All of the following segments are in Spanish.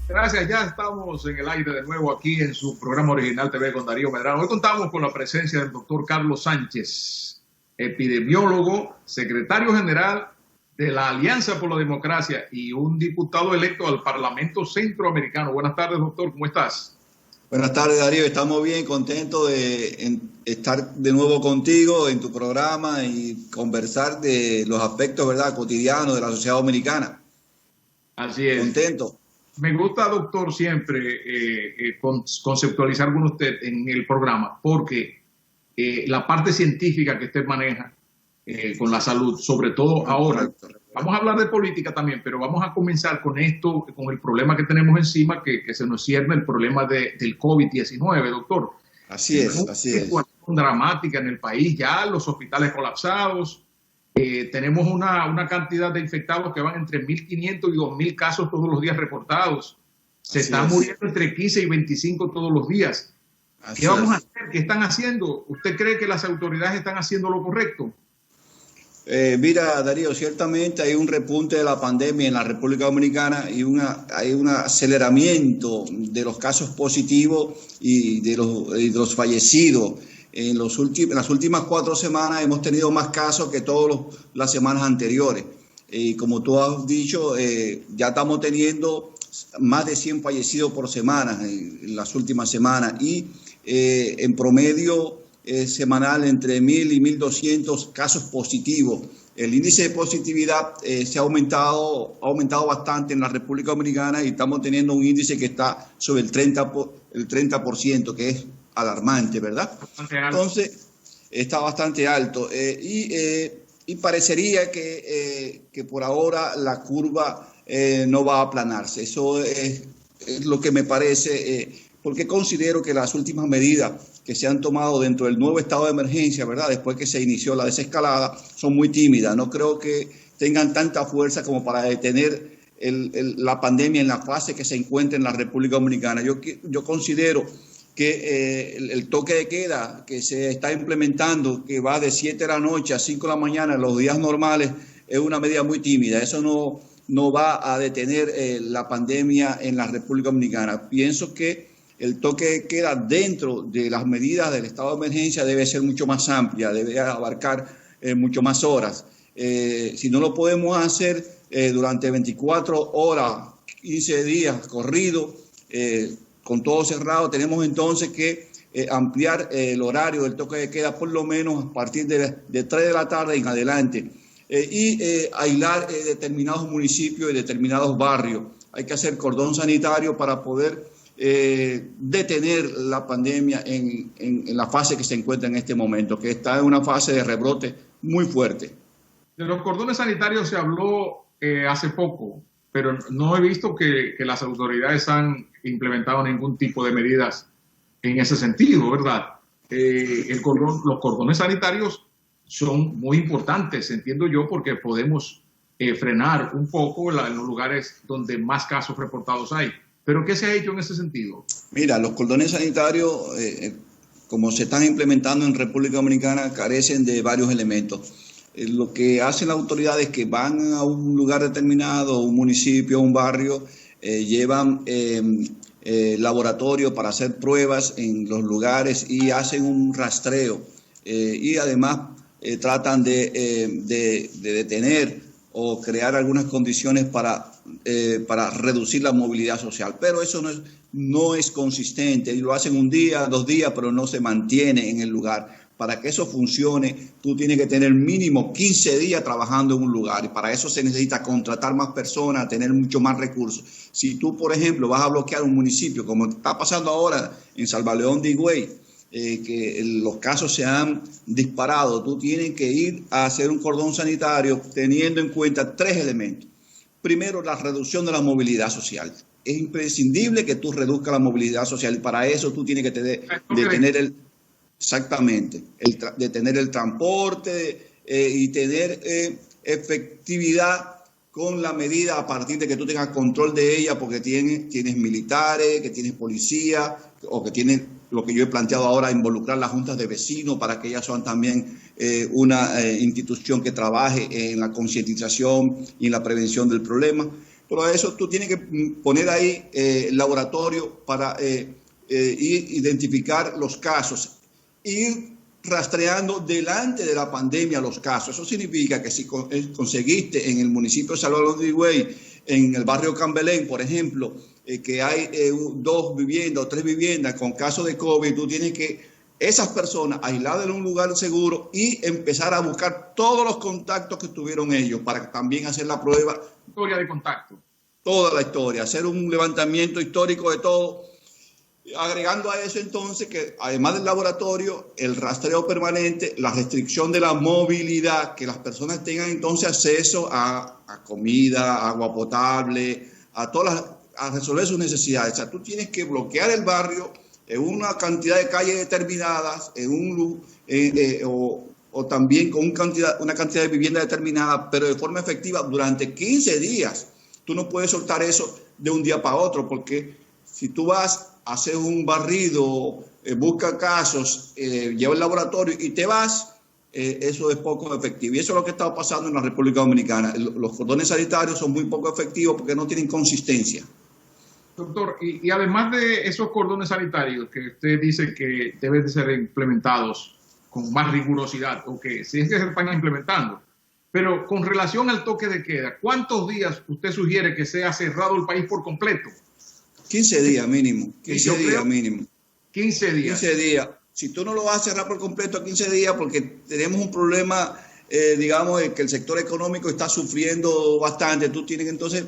Gracias, ya estamos en el aire de nuevo aquí en su programa original TV con Darío Medrano. Hoy contamos con la presencia del doctor Carlos Sánchez, epidemiólogo, secretario general de la Alianza por la Democracia y un diputado electo al Parlamento Centroamericano. Buenas tardes, doctor, ¿cómo estás? Buenas tardes, Darío. Estamos bien, contentos de estar de nuevo contigo en tu programa y conversar de los aspectos, ¿verdad?, cotidianos de la sociedad dominicana. Así es. Contento. Me gusta, doctor, siempre conceptualizar con usted en el programa, porque la parte científica que usted maneja con la salud, sobre todo ahora, vamos a hablar de política también, pero vamos a comenzar con esto, con el problema que tenemos encima, que se nos cierne el problema del COVID-19, doctor. Así es, así es. Una situación dramática en el país, ya los hospitales colapsados. Tenemos una cantidad de infectados que van entre 1.500 y 2.000 casos todos los días reportados. Se están muriendo entre 15 y 25 todos los días. ¿Qué vamos a hacer? ¿Qué están haciendo? ¿Usted cree que las autoridades están haciendo lo correcto? Mira, Darío, ciertamente hay un repunte de la pandemia en la República Dominicana y hay un aceleramiento de los casos positivos y de los fallecidos. En las últimas 4 semanas hemos tenido más casos que todas las semanas anteriores. Y como tú has dicho, ya estamos teniendo más de 100 fallecidos por semana en las últimas semanas y en promedio semanal entre 1.000 y 1.200 casos positivos. El índice de positividad se ha aumentado bastante en la República Dominicana y estamos teniendo un índice que está sobre el 30%, que es alarmante, ¿verdad? Entonces, está bastante alto y parecería que por ahora la curva no va a aplanarse. Eso es lo que me parece, porque considero que las últimas medidas que se han tomado dentro del nuevo estado de emergencia, ¿verdad?, después que se inició la desescalada, son muy tímidas. No creo que tengan tanta fuerza como para detener la pandemia en la fase que se encuentra en la República Dominicana. Yo considero que el toque de queda que se está implementando, que va de 7 de la noche a 5 de la mañana en los días normales, es una medida muy tímida. Eso no va a detener la pandemia en la República Dominicana. Pienso que el toque de queda dentro de las medidas del estado de emergencia debe ser mucho más amplia, debe abarcar mucho más horas. Si no lo podemos hacer durante 24 horas, 15 días corridos, con todo cerrado, tenemos entonces que ampliar el horario del toque de queda por lo menos a partir de 3 de la tarde en adelante y aislar determinados municipios y determinados barrios. Hay que hacer cordón sanitario para poder detener la pandemia en la fase que se encuentra en este momento, que está en una fase de rebrote muy fuerte. De los cordones sanitarios se habló hace poco, pero no he visto que las autoridades han implementado ningún tipo de medidas en ese sentido, ¿verdad? Los cordones sanitarios son muy importantes, entiendo yo, porque podemos frenar un poco en los lugares donde más casos reportados hay. ¿Pero qué se ha hecho en ese sentido? Mira, los cordones sanitarios, como se están implementando en República Dominicana, carecen de varios elementos. Lo que hacen las autoridades es que van a un lugar determinado, un municipio, un barrio, llevan laboratorio para hacer pruebas en los lugares y hacen un rastreo. Y además tratan de detener o crear algunas condiciones para reducir la movilidad social. Pero eso no es consistente. Y lo hacen un día, 2 días, pero no se mantiene en el lugar. Para que eso funcione, tú tienes que tener mínimo 15 días trabajando en un lugar. Y para eso se necesita contratar más personas, tener mucho más recursos. Si tú, por ejemplo, vas a bloquear un municipio, como está pasando ahora en Salvaleón de Higüey, que los casos se han disparado, tú tienes que ir a hacer un cordón sanitario teniendo en cuenta 3 elementos. Primero, la reducción de la movilidad social. Es imprescindible que tú reduzcas la movilidad social y para eso tú tienes que detener detener el transporte y tener efectividad con la medida a partir de que tú tengas control de ella, porque tienes militares, que tienes policía, o que tienes lo que yo he planteado ahora, involucrar las juntas de vecinos para que ellas sean también una institución que trabaje en la concientización y en la prevención del problema. Pero eso tú tienes que poner ahí el laboratorio para identificar los casos, ir rastreando delante de la pandemia los casos. Eso significa que si conseguiste en el municipio de Salvador de Higüey, en el barrio Cambelén, por ejemplo, que hay 2 viviendas o 3 viviendas con casos de COVID, tú tienes que esas personas aisladas en un lugar seguro y empezar a buscar todos los contactos que tuvieron ellos para también hacer la prueba. Historia de contacto. Toda la historia, hacer un levantamiento histórico de todo. Agregando a eso entonces que además del laboratorio, el rastreo permanente, la restricción de la movilidad, que las personas tengan entonces acceso a comida, agua potable, a resolver sus necesidades. O sea, tú tienes que bloquear el barrio en una cantidad de calles determinadas, o también con una cantidad de viviendas determinada, pero de forma efectiva durante 15 días. Tú no puedes soltar eso de un día para otro, porque si tú vas a hacer un barrido, busca casos, lleva el laboratorio y te vas, eso es poco efectivo. Y eso es lo que está pasando en la República Dominicana. Los cordones sanitarios son muy poco efectivos porque no tienen consistencia. Doctor, y además de esos cordones sanitarios que usted dice que deben de ser implementados con más rigurosidad, o que si es que se están implementando, pero con relación al toque de queda, ¿cuántos días usted sugiere que sea cerrado el país por completo? 15 días mínimo. 15 días mínimo. 15 días. 15 días. Si tú no lo vas a cerrar por completo a 15 días, porque tenemos un problema, digamos, que el sector económico está sufriendo bastante, tú tienes que entonces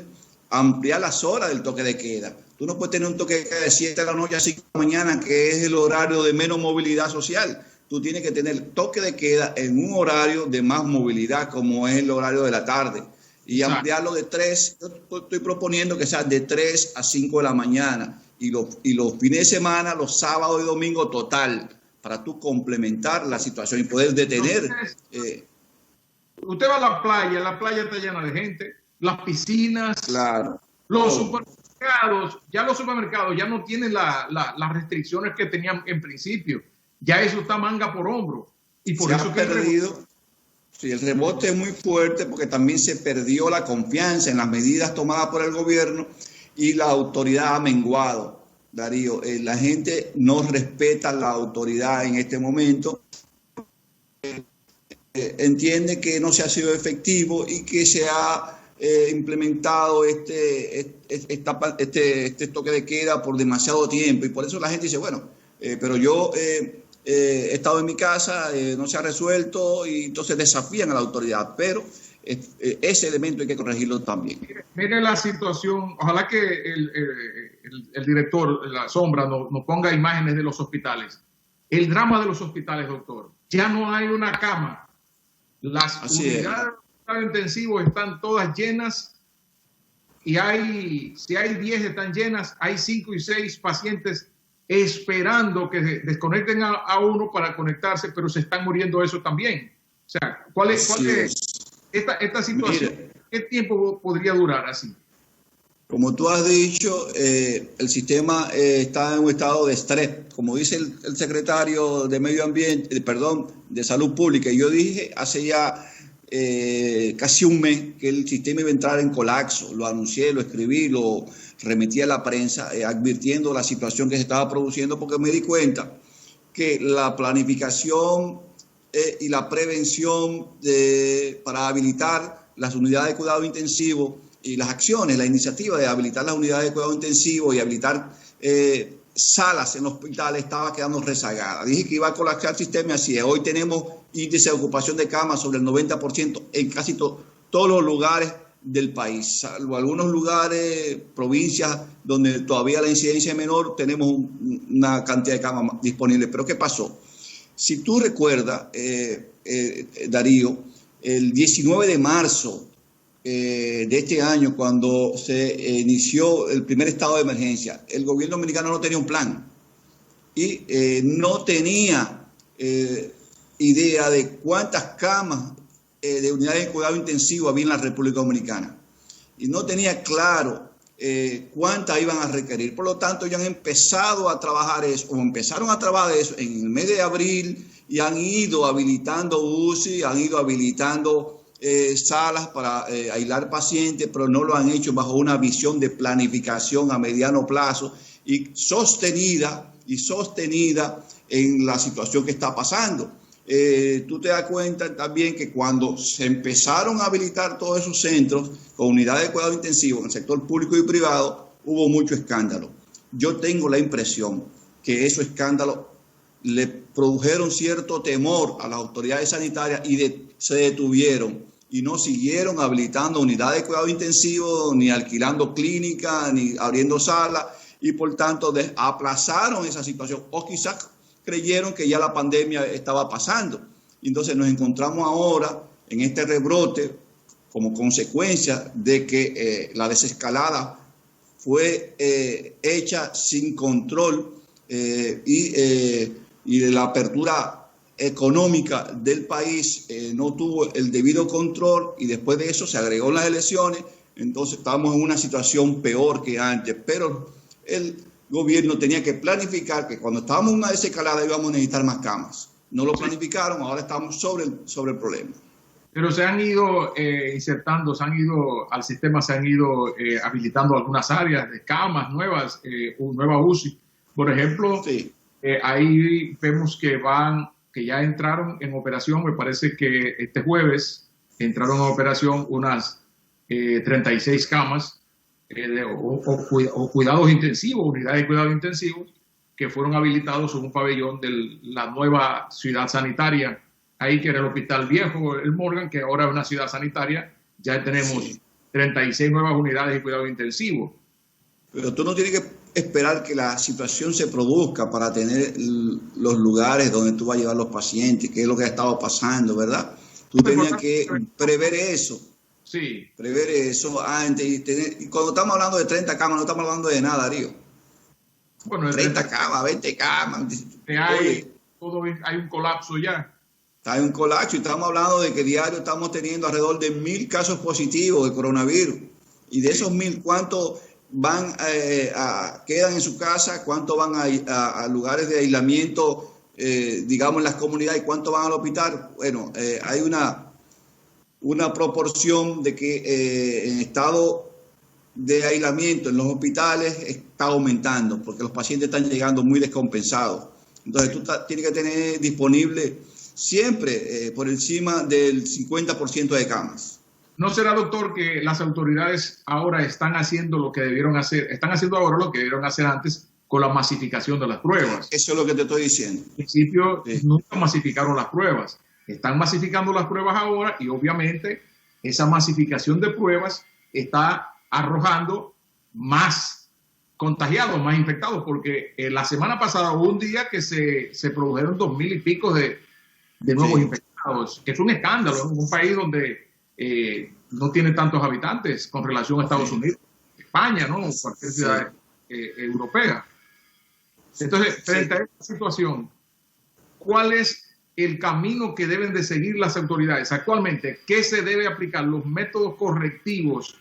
ampliar las horas del toque de queda. Tú no puedes tener un toque de queda de 7 de la noche a 5 de la mañana, que es el horario de menos movilidad social. Tú tienes que tener toque de queda en un horario de más movilidad, como es el horario de la tarde. Y ampliarlo de 3, yo estoy proponiendo que sea de 3 a 5 de la mañana. Y los fines de semana, los sábados y domingos total, para tú complementar la situación y poder detener. Usted va a la playa está llena de gente, las piscinas, claro, los supermercados ya no tienen las restricciones que tenían en principio. Ya eso está manga por hombro. Y por eso que perdido. Sí, el rebote es muy fuerte porque también se perdió la confianza en las medidas tomadas por el gobierno y la autoridad ha menguado, Darío. La gente no respeta la autoridad en este momento. Entiende que no se ha sido efectivo y que se ha implementado este toque de queda por demasiado tiempo. Y por eso la gente dice, bueno, pero yo... he estado en mi casa, no se ha resuelto y entonces desafían a la autoridad, pero ese elemento hay que corregirlo también. Mire la situación, ojalá que el director, la sombra, nos ponga imágenes de los hospitales. El drama de los hospitales, doctor, ya no hay una cama. Las unidades intensivos están todas llenas y si hay 10 están llenas, hay 5 y 6 pacientes esperando que desconecten a uno para conectarse, pero se están muriendo eso también. O sea, ¿cuál es esta situación? Mira, ¿qué tiempo podría durar así? Como tú has dicho, el sistema está en un estado de estrés. Como dice el secretario de Medio Ambiente, de Salud Pública, y yo dije hace ya casi un mes que el sistema iba a entrar en colapso. Lo anuncié, lo escribí, lo remití a la prensa advirtiendo la situación que se estaba produciendo, porque me di cuenta que la planificación y la prevención para habilitar las unidades de cuidado intensivo y las acciones, la iniciativa de habilitar las unidades de cuidado intensivo y habilitar salas en los hospitales estaba quedando rezagada. Dije que iba a colapsar el sistema y así es. Hoy tenemos índice de ocupación de camas sobre el 90% en casi todos los lugares del país, salvo algunos lugares, provincias donde todavía la incidencia es menor, tenemos una cantidad de camas disponibles. Pero ¿qué pasó? Si tú recuerdas, Darío, el 19 de marzo de este año, cuando se inició el primer estado de emergencia, el gobierno dominicano no tenía un plan y no tenía idea de cuántas camas de unidades de cuidado intensivo había en la República Dominicana y no tenía claro cuántas iban a requerir. Por lo tanto, ya han empezado a trabajar eso, o empezaron a trabajar eso en el mes de abril y han ido habilitando UCI, han ido habilitando salas para aislar pacientes, pero no lo han hecho bajo una visión de planificación a mediano plazo y sostenida en la situación que está pasando. Tú te das cuenta también que cuando se empezaron a habilitar todos esos centros con unidades de cuidado intensivo en el sector público y privado, hubo mucho escándalo. Yo tengo la impresión que esos escándalos le produjeron cierto temor a las autoridades sanitarias y se detuvieron y no siguieron habilitando unidades de cuidado intensivo, ni alquilando clínicas, ni abriendo salas, y por tanto aplazaron esa situación, o quizás creyeron que ya la pandemia estaba pasando. Entonces nos encontramos ahora en este rebrote como consecuencia de que la desescalada fue hecha sin control y de la apertura económica del país no tuvo el debido control, y después de eso se agregó las elecciones. Entonces estamos en una situación peor que antes, pero el gobierno tenía que planificar que cuando estábamos en una desescalada íbamos a necesitar más camas. No lo planificaron, ahora estamos sobre el problema. Pero se han ido insertando, al sistema se han ido habilitando algunas áreas de camas nuevas, nueva UCI. Por ejemplo, sí. Ahí vemos que ya entraron en operación, me parece que este jueves entraron en operación unas 36 camas o cuidados intensivos, unidades de cuidados intensivos, que fueron habilitados en un pabellón de la nueva ciudad sanitaria, ahí que era el Hospital Viejo, el Morgan, que ahora es una ciudad sanitaria. Ya tenemos 36 nuevas unidades de cuidados intensivos. Pero tú no tienes que esperar que la situación se produzca para tener los lugares donde tú vas a llevar los pacientes, que es lo que ha estado pasando, ¿verdad? Tú tenías que prever eso. Sí. Prever eso antes. Y cuando estamos hablando de 30 camas, no estamos hablando de nada, Darío. Bueno, 30 camas, 20 camas. Hay un colapso ya. Hay un colapso y estamos hablando de que diario estamos teniendo alrededor de 1.000 casos positivos de coronavirus. Y de esos 1.000, ¿cuántos van quedan en su casa? ¿Cuántos van a lugares de aislamiento, digamos, en las comunidades? ¿Y cuántos van al hospital? Bueno, hay una proporción de que en estado de aislamiento en los hospitales está aumentando porque los pacientes están llegando muy descompensados. Entonces tú tienes que tener disponible siempre por encima del 50% de camas. ¿No será, doctor, que las autoridades ahora están haciendo lo que debieron hacer, están haciendo ahora lo que debieron hacer antes con la masificación de las pruebas? Eso es lo que te estoy diciendo. En principio, nunca masificaron las pruebas. Están masificando las pruebas ahora y obviamente esa masificación de pruebas está arrojando más contagiados, más infectados, porque la semana pasada hubo un día que se produjeron 2.000 y pico de nuevos infectados, que es un escándalo en un país donde no tiene tantos habitantes con relación a Estados Unidos, España, ¿no? Cualquier ciudad europea. Entonces, frente a esta situación, ¿cuál es el camino que deben de seguir las autoridades actualmente? ¿Qué se debe aplicar? Los métodos correctivos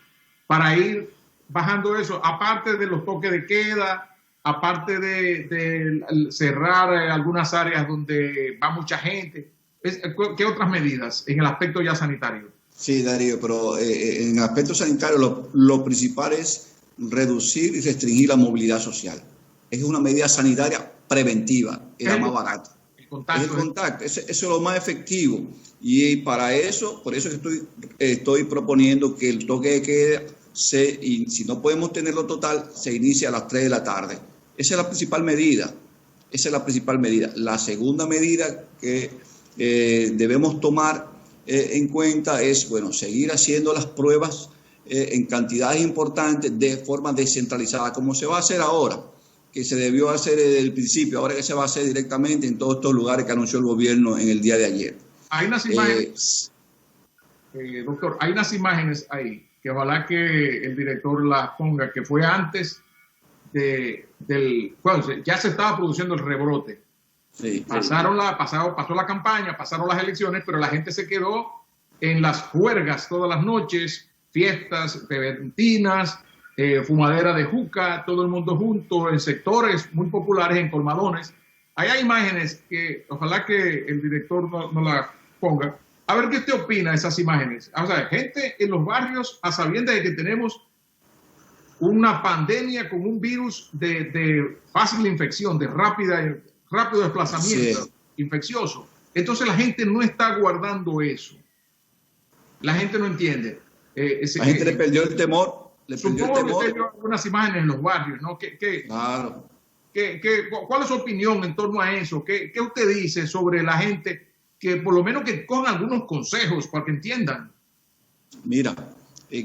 para ir bajando eso, aparte de los toques de queda, aparte de cerrar algunas áreas donde va mucha gente. ¿Qué otras medidas en el aspecto ya sanitario? Sí, Darío, pero en el aspecto sanitario lo principal es reducir y restringir la movilidad social. Es una medida sanitaria preventiva, es la más barata. El contacto. Eso es lo más efectivo. Y para eso, por eso estoy proponiendo que el toque de queda, y si no podemos tenerlo total, se inicie a las 3 de la tarde. Esa es la principal medida. La segunda medida que debemos tomar en cuenta es, bueno, seguir haciendo las pruebas en cantidades importantes de forma descentralizada, como se va a hacer ahora, que se debió hacer desde el principio, ahora que se va a hacer directamente en todos estos lugares que anunció el gobierno en el día de ayer. Hay unas imágenes, doctor, hay unas imágenes ahí que ojalá que el director las ponga, que fue antes bueno, ya se estaba produciendo el rebrote. Sí, pasó la campaña, pasaron las elecciones, pero la gente se quedó en las juergas todas las noches, fiestas bebentinas, fumadera de juca, todo el mundo junto, en sectores muy populares, en colmadones. Ahí hay imágenes que ojalá que el director no las ponga. A ver qué te opina de esas imágenes. O sea, gente en los barrios a sabiendas de que tenemos una pandemia con un virus de fácil infección, de rápido desplazamiento infeccioso. Entonces la gente no está guardando eso. La gente no entiende. La gente le perdió el temor. Supongo que usted vio algunas imágenes en los barrios, ¿no? Claro. ¿Cuál es su opinión en torno a eso? ¿Qué usted dice sobre la gente que por lo menos que cojan algunos consejos para que entiendan? Mira,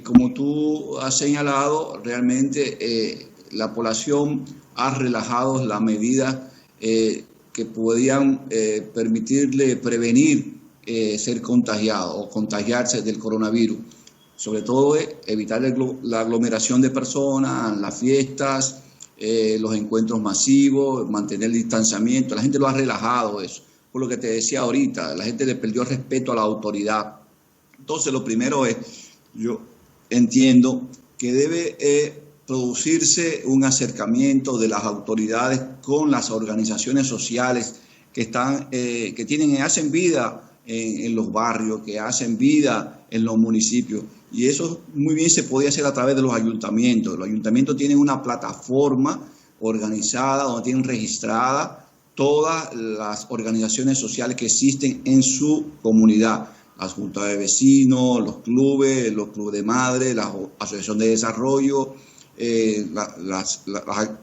como tú has señalado, realmente la población ha relajado las medidas que podían permitirle prevenir ser contagiado o contagiarse del coronavirus. Sobre todo evitar la aglomeración de personas, las fiestas, los encuentros masivos, mantener el distanciamiento. La gente lo ha relajado eso. Por lo que te decía ahorita, la gente le perdió respeto a la autoridad. Entonces, lo primero es, yo entiendo que debe producirse un acercamiento de las autoridades con las organizaciones sociales que hacen vida en los barrios, que hacen vida en los municipios. Y eso muy bien se podía hacer a través de los ayuntamientos. Los ayuntamientos tienen una plataforma organizada donde tienen registradas todas las organizaciones sociales que existen en su comunidad. Las juntas de vecinos, los clubes de madres, la asociación de desarrollo, las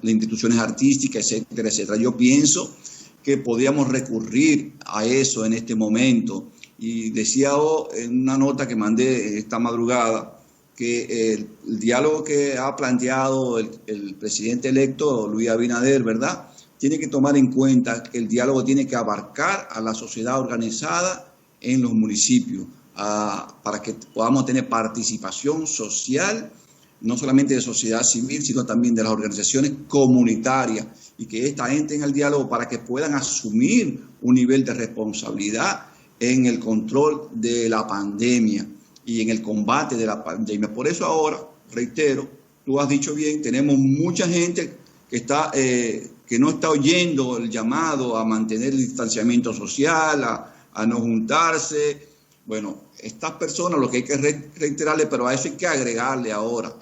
instituciones artísticas, etcétera, etcétera. Yo pienso que podíamos recurrir a eso en este momento. Y decía en una nota que mandé esta madrugada que el diálogo que ha planteado el presidente electo, Luis Abinader, ¿verdad?, tiene que tomar en cuenta que el diálogo tiene que abarcar a la sociedad organizada en los municipios, para que podamos tener participación social, no solamente de sociedad civil, sino también de las organizaciones comunitarias, y que esta gente en el diálogo para que puedan asumir un nivel de responsabilidad en el control de la pandemia y en el combate de la pandemia. Por eso ahora, reitero, tú has dicho bien, tenemos mucha gente que no está oyendo el llamado a mantener el distanciamiento social, a no juntarse. Bueno, estas personas, lo que hay que reiterarle, pero a eso hay que agregarle ahora,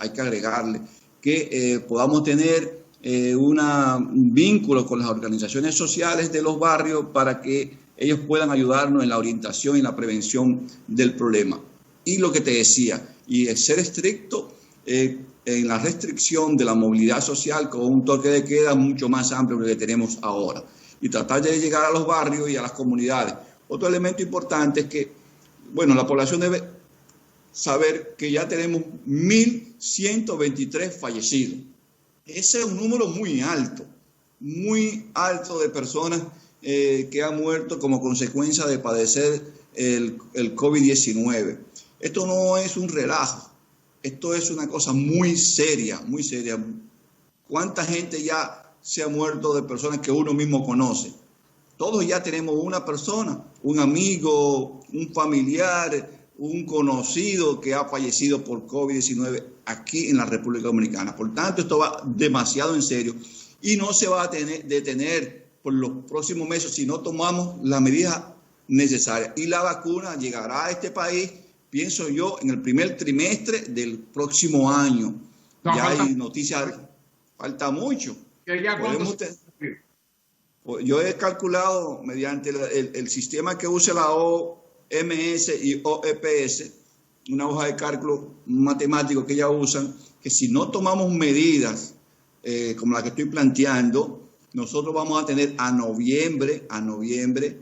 que podamos tener un vínculo con las organizaciones sociales de los barrios para que ellos puedan ayudarnos en la orientación y la prevención del problema. Y lo que te decía, y el ser estricto en la restricción de la movilidad social con un toque de queda mucho más amplio que el que tenemos ahora. Y tratar de llegar a los barrios y a las comunidades. Otro elemento importante es que, bueno, la población debe saber que ya tenemos 1.123 fallecidos. Ese es un número muy alto de personas que han muerto como consecuencia de padecer el COVID-19. Esto no es un relajo, esto es una cosa muy seria, muy seria. ¿Cuánta gente ya se ha muerto de personas que uno mismo conoce? Todos ya tenemos una persona, un amigo, un familiar, un conocido que ha fallecido por COVID-19 aquí en la República Dominicana. Por tanto, esto va demasiado en serio y no se va a detener por los próximos meses si no tomamos las medidas necesarias. Y la vacuna llegará a este país, pienso yo, en el primer trimestre del próximo año. No, ya hay noticias, falta mucho. Yo he calculado mediante el sistema que usa la OMS y OEPS, una hoja de cálculo matemático que ellas usan, que si no tomamos medidas como la que estoy planteando, nosotros vamos a tener a noviembre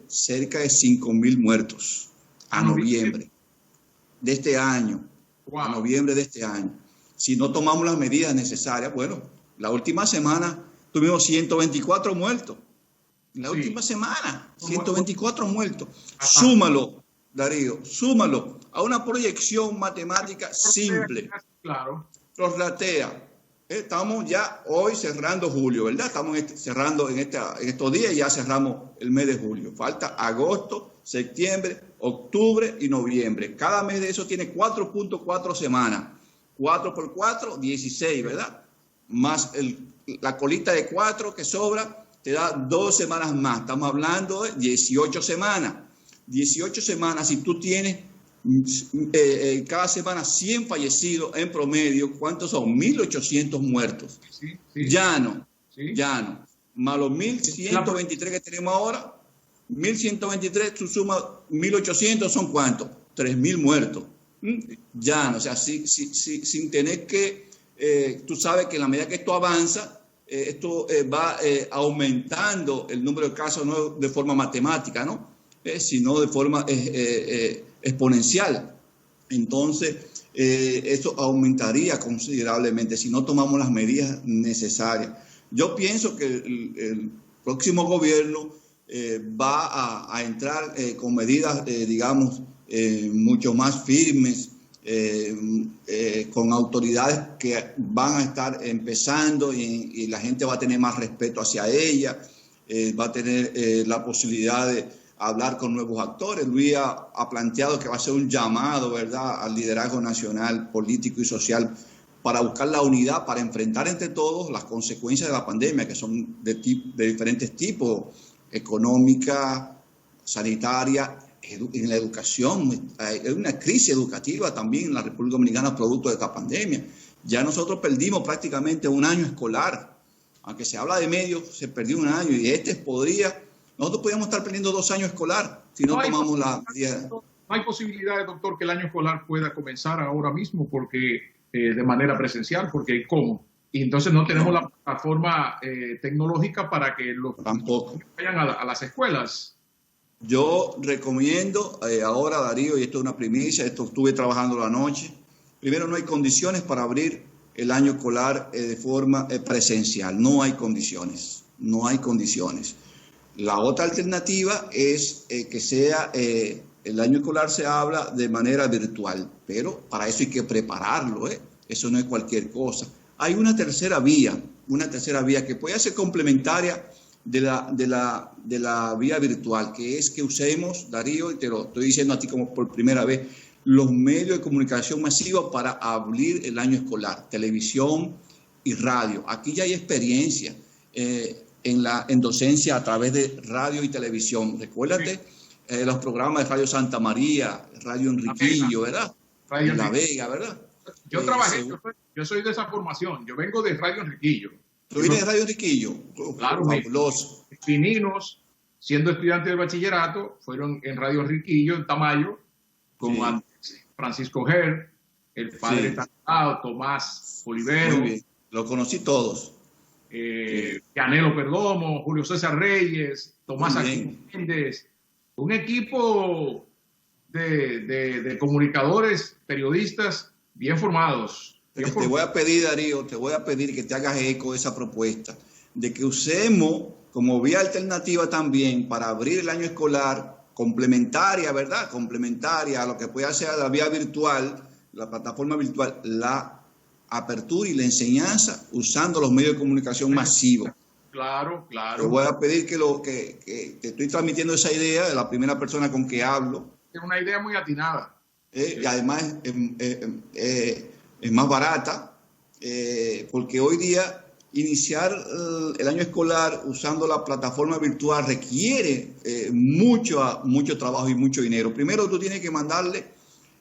cerca de 5.000 muertos. A noviembre de este año. Wow. A noviembre de este año. Si no tomamos las medidas necesarias, bueno, la última semana tuvimos 124 muertos. La última semana, 124 muertos. Ajá. Súmalo, Darío, súmalo a una proyección matemática simple. Claro. Los ratea. Estamos ya hoy cerrando julio, ¿verdad? Estamos cerrando en estos días, ya cerramos el mes de julio. Falta agosto, septiembre, octubre y noviembre. Cada mes de eso tiene 4.4 semanas. 4 por 4, 16, ¿verdad? Más la colita de 4 que sobra, te da 2 semanas más. Estamos hablando de 18 semanas. 18 semanas, si tú tienes cada semana 100 fallecidos en promedio, ¿cuántos son? 1.800 muertos. Sí, sí. Llano, Sí. llano. Más los 1.123 que tenemos ahora, 1.123, tú sumas 1.800, ¿son cuántos? 3.000 muertos. Llano, o sea, sin tener que, tú sabes que en la medida que esto avanza, esto va aumentando el número de casos, no de forma matemática, ¿no? Sino de forma exponencial. Entonces, eso aumentaría considerablemente si no tomamos las medidas necesarias. Yo pienso que el próximo gobierno va a entrar con medidas, digamos, mucho más firmes, con autoridades que van a estar empezando y la gente va a tener más respeto hacia ella, va a tener la posibilidad de hablar con nuevos actores. Luis ha planteado que va a ser un llamado, ¿verdad?, al liderazgo nacional, político y social para buscar la unidad, para enfrentar entre todos las consecuencias de la pandemia, que son de diferentes tipos: económica, sanitaria, en la educación. Hay una crisis educativa también en la República Dominicana producto de esta pandemia. Ya nosotros perdimos prácticamente un año escolar. Aunque se habla de medio, se perdió un año, y nosotros podríamos estar perdiendo 2 años escolar si no tomamos la medida. No hay posibilidades, doctor, que el año escolar pueda comenzar ahora mismo porque de manera presencial, porque ¿cómo? Y entonces no tenemos la plataforma tecnológica para que los Tampoco vayan a las escuelas. Yo recomiendo ahora, Darío, y esto es una primicia, esto estuve trabajando la noche. Primero, no hay condiciones para abrir el año escolar de forma presencial. No hay condiciones, no hay condiciones. La otra alternativa es que sea el año escolar se habla de manera virtual, pero para eso hay que prepararlo, eso no es cualquier cosa. Hay una tercera vía que puede ser complementaria de la vía virtual, que es que usemos, Darío, y te lo estoy diciendo a ti como por primera vez, los medios de comunicación masivos para abrir el año escolar, televisión y radio. Aquí ya hay experiencia en docencia a través de radio y televisión. Recuérdate los programas de Radio Santa María, Radio Enriquillo, ¿verdad? Radio La Vega, ¿verdad? Yo trabajé, yo soy de esa formación, yo vengo de Radio Enriquillo. ¿Tú vienes de Radio Enriquillo? Claro, fabuloso. Mis pininos, siendo estudiantes de bachillerato, fueron en Radio Enriquillo, en Tamayo, con Francisco Ger, el padre Tantado, Tomás Olivero. Muy bien, los conocí todos. Canelo Perdomo, Julio César Reyes, Tomás Aquino Méndez, un equipo de comunicadores, periodistas bien formados. Te voy a pedir, Darío, que te hagas eco de esa propuesta, de que usemos como vía alternativa también para abrir el año escolar, complementaria, ¿verdad? Complementaria a lo que puede hacer la vía virtual, la plataforma virtual, la apertura y la enseñanza usando los medios de comunicación masivos. Claro. Te voy a pedir que te estoy transmitiendo esa idea de la primera persona con que hablo. Es una idea muy atinada. Y además es más barata, porque hoy día iniciar el año escolar usando la plataforma virtual requiere mucho trabajo y mucho dinero. Primero tú tienes que mandarle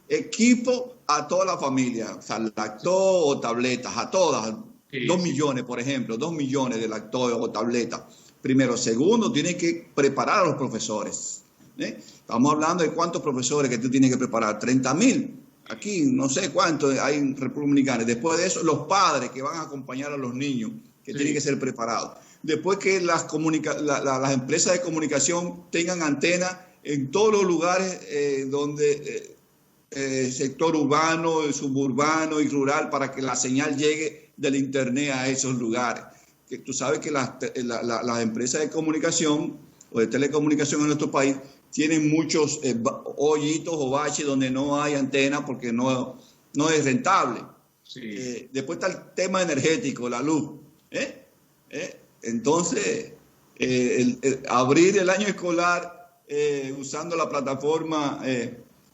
equipo a toda la familia, o sea, lactó o tabletas, a todas. 2 millones, por ejemplo, 2 millones de lactó o tabletas. Primero. Segundo, tienes que preparar a los profesores. Estamos hablando de cuántos profesores que tú tienes que preparar, 30.000. Aquí no sé cuántos hay en República Dominicana. Después de eso, los padres que van a acompañar a los niños, que tienen que ser preparados. Después que las empresas de comunicación tengan antenas en todos los lugares donde sector urbano, suburbano y rural, para que la señal llegue del internet a esos lugares. Que tú sabes que las empresas de comunicación o de telecomunicación en nuestro país tienen muchos hoyitos o baches donde no hay antena porque no es rentable. Sí. Después está el tema energético, la luz. Entonces, abrir el año escolar usando la plataforma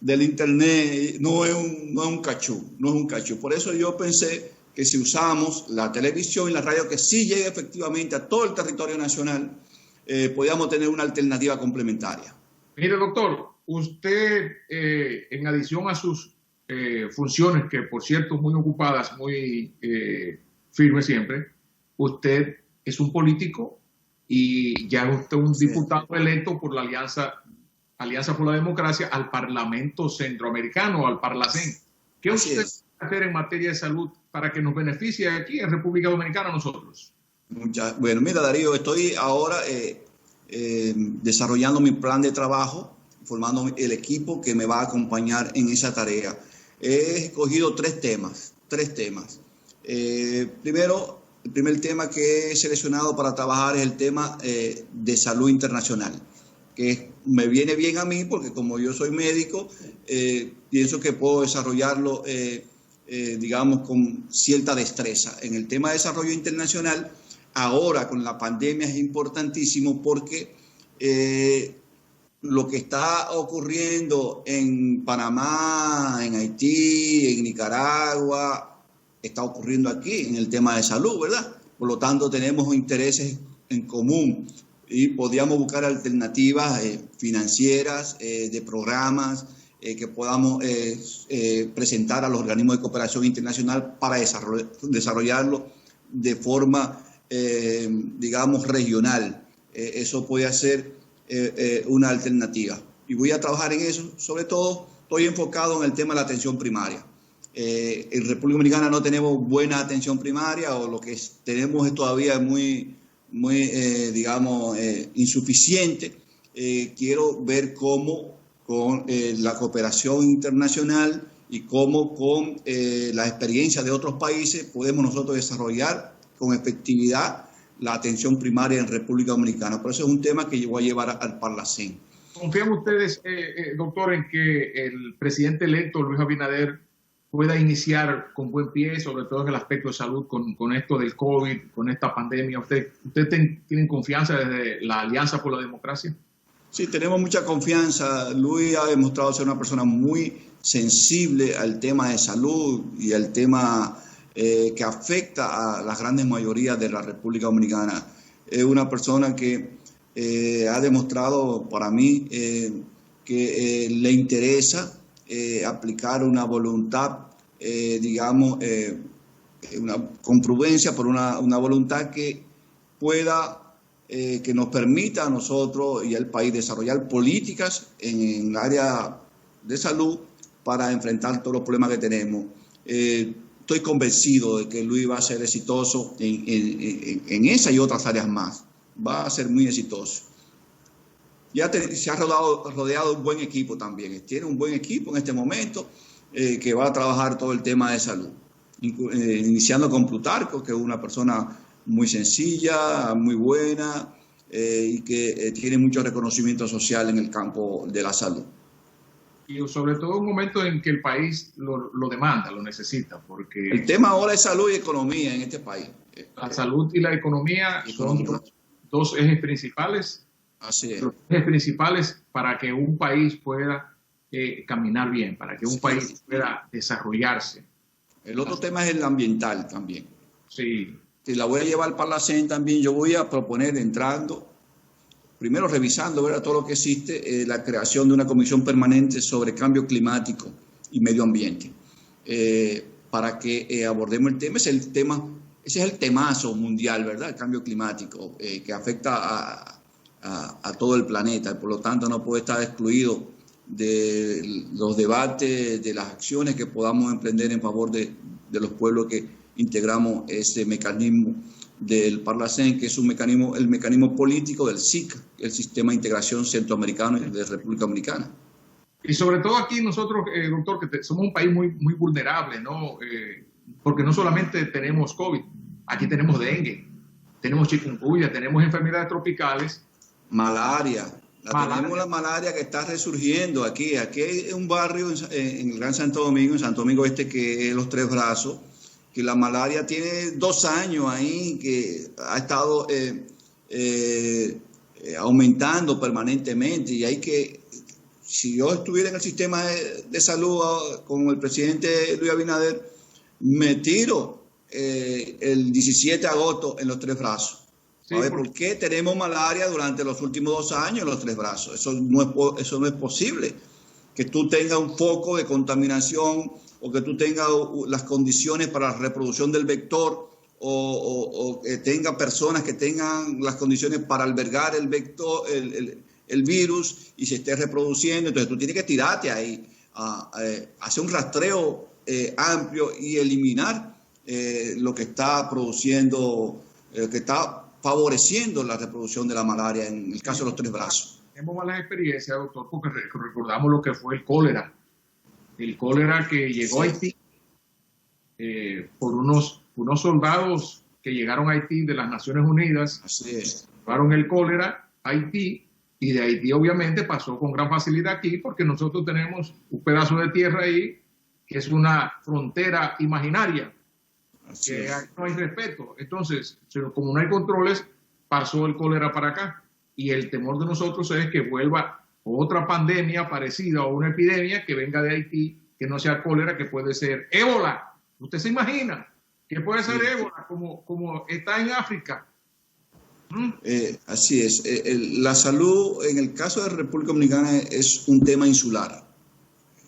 del internet no es un cachú. Por eso yo pensé que si usamos la televisión y la radio, que sí llegue efectivamente a todo el territorio nacional, podíamos tener una alternativa complementaria. Mire, doctor, usted, en adición a sus funciones, que por cierto muy ocupadas, muy firmes siempre, usted es un político y ya es usted un diputado electo por la Alianza por la Democracia al Parlamento Centroamericano, al Parlacén. ¿Qué usted puede hacer en materia de salud para que nos beneficie aquí en República Dominicana a nosotros? Bueno, mira, Darío, estoy ahora desarrollando mi plan de trabajo, formando el equipo que me va a acompañar en esa tarea. He escogido tres temas. Primero, el primer tema que he seleccionado para trabajar es el tema de salud internacional, que me viene bien a mí porque como yo soy médico, pienso que puedo desarrollarlo, digamos, con cierta destreza. En el tema de desarrollo internacional, ahora con la pandemia es importantísimo porque lo que está ocurriendo en Panamá, en Haití, en Nicaragua, está ocurriendo aquí en el tema de salud, ¿verdad? Por lo tanto, tenemos intereses en común y podríamos buscar alternativas financieras, de programas que podamos presentar a los organismos de cooperación internacional para desarrollarlo de forma, digamos, regional. Eso puede ser una alternativa. Y voy a trabajar en eso. Sobre todo, estoy enfocado en el tema de la atención primaria. En República Dominicana no tenemos buena atención primaria, o lo que tenemos es todavía muy digamos, insuficiente. Quiero ver cómo con la cooperación internacional y cómo con la experiencia de otros países podemos nosotros desarrollar con efectividad la atención primaria en República Dominicana. Por eso es un tema que yo voy a llevar al Parlacén. ¿Confían ustedes, doctor, en que el presidente electo, Luis Abinader, pueda iniciar con buen pie, sobre todo en el aspecto de salud, con esto del COVID, con esta pandemia? ¿Usted tiene confianza desde la Alianza por la Democracia? Sí, tenemos mucha confianza. Luis ha demostrado ser una persona muy sensible al tema de salud y al tema que afecta a las grandes mayorías de la República Dominicana. Es una persona que ha demostrado para mí que le interesa aplicar una voluntad, digamos, con prudencia, por una voluntad que pueda, que nos permita a nosotros y al país desarrollar políticas en el área de salud para enfrentar todos los problemas que tenemos. Estoy convencido de que Luis va a ser exitoso en esa y otras áreas más. Va a ser muy exitoso. Ya se ha rodeado de un buen equipo también. Tiene un buen equipo en este momento que va a trabajar todo el tema de salud. Iniciando con Plutarco, que es una persona muy sencilla, muy buena y que tiene mucho reconocimiento social en el campo de la salud. Y sobre todo en un momento en que el país lo demanda, lo necesita, porque... El tema ahora es salud y economía en este país. La salud y la economía son dos ejes principales. Así es. Los ejes principales para que un país pueda caminar bien, para que un país pueda desarrollarse. El otro tema es el ambiental también. Sí. Si la voy a llevar al Parlacén también, yo voy a proponer entrando, primero revisando, ver todo lo que existe, la creación de una comisión permanente sobre cambio climático y medio ambiente, para que abordemos el tema. Ese es el temazo mundial, ¿verdad? El cambio climático, que afecta a todo el planeta, y por lo tanto no puede estar excluido de los debates, de las acciones que podamos emprender en favor de los pueblos que integramos ese mecanismo del Parlacén, que es el mecanismo político del SIC, el Sistema de Integración Centroamericano y de República Dominicana. Y sobre todo aquí nosotros, doctor, que somos un país muy vulnerable, ¿no? Porque no solamente tenemos COVID, aquí tenemos dengue, tenemos chikungunya, tenemos enfermedades tropicales. Malaria. Tenemos la malaria que está resurgiendo aquí. Aquí hay un barrio en el Gran Santo Domingo, en Santo Domingo Este, que es Los Tres Brazos, que la malaria tiene 2 años ahí, que ha estado aumentando permanentemente. Y hay que, si yo estuviera en el sistema de salud con el presidente Luis Abinader, me tiro el 17 de agosto en Los Tres Brazos. Sí, a ver, ¿por qué tenemos malaria durante los últimos 2 años en los Tres Brazos? Eso no es posible. Que tú tengas un foco de contaminación o que tú tengas las condiciones para la reproducción del vector o que tenga personas que tengan las condiciones para albergar el vector, el virus y se esté reproduciendo. Entonces tú tienes que tirarte ahí, hacer un rastreo amplio y eliminar lo que está produciendo, que está favoreciendo la reproducción de la malaria en el caso de los Tres Brazos. Tenemos malas experiencias, doctor, porque recordamos lo que fue el cólera. El cólera que llegó a Haití por unos soldados que llegaron a Haití de las Naciones Unidas. Así es. Llevaron el cólera a Haití y de Haití obviamente pasó con gran facilidad aquí porque nosotros tenemos un pedazo de tierra ahí que es una frontera imaginaria. Que no hay respeto. Entonces, como no hay controles, pasó el cólera para acá. Y el temor de nosotros es que vuelva otra pandemia parecida o una epidemia que venga de Haití, que no sea cólera, que puede ser ébola. ¿Usted se imagina que puede ser ébola como está en África? Así es. La salud en el caso de República Dominicana es un tema insular.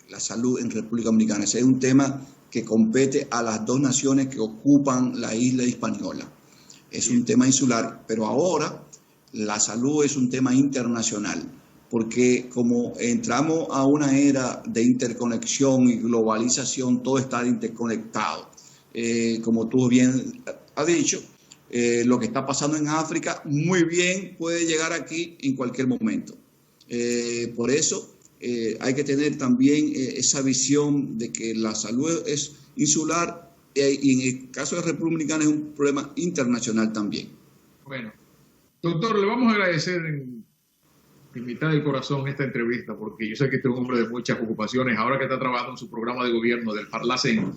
La salud en República Dominicana es un tema que compete a las 2 naciones que ocupan la isla Hispaniola. Es un tema insular, pero ahora la salud es un tema internacional, porque como entramos a una era de interconexión y globalización, todo está interconectado. Como tú bien has dicho, lo que está pasando en África muy bien puede llegar aquí en cualquier momento. Por eso hay que tener también esa visión de que la salud es insular y en el caso de República Dominicana es un problema internacional también. Bueno, doctor, le vamos a agradecer en mitad del corazón esta entrevista porque yo sé que este es un hombre de muchas ocupaciones. Ahora que está trabajando en su programa de gobierno del Parlacén,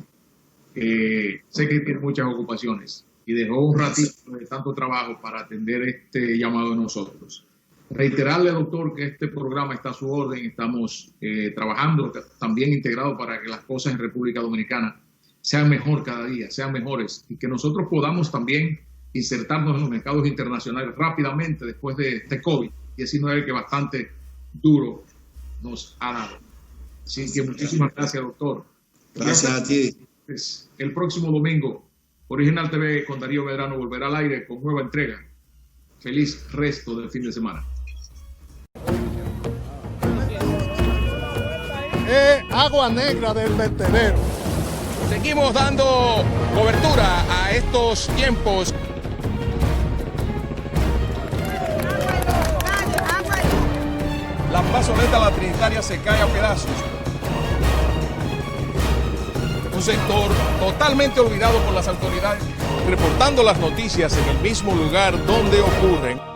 sé que tiene muchas ocupaciones y dejó un ratito de tanto trabajo para atender este llamado de nosotros. Reiterarle, doctor, que este programa está a su orden, estamos trabajando también integrado para que las cosas en República Dominicana sean mejor cada día, sean mejores, y que nosotros podamos también insertarnos en los mercados internacionales rápidamente después de este COVID-19 que bastante duro nos ha dado. Así que muchísimas gracias, doctor. Gracias a ti. El próximo domingo, Original TV con Darío Medrano volverá al aire con nueva entrega. Feliz resto del fin de semana. Agua negra del vertedero. Seguimos dando cobertura a estos tiempos. La plazoleta La Trinitaria se cae a pedazos. Un sector totalmente olvidado por las autoridades, reportando las noticias en el mismo lugar donde ocurren.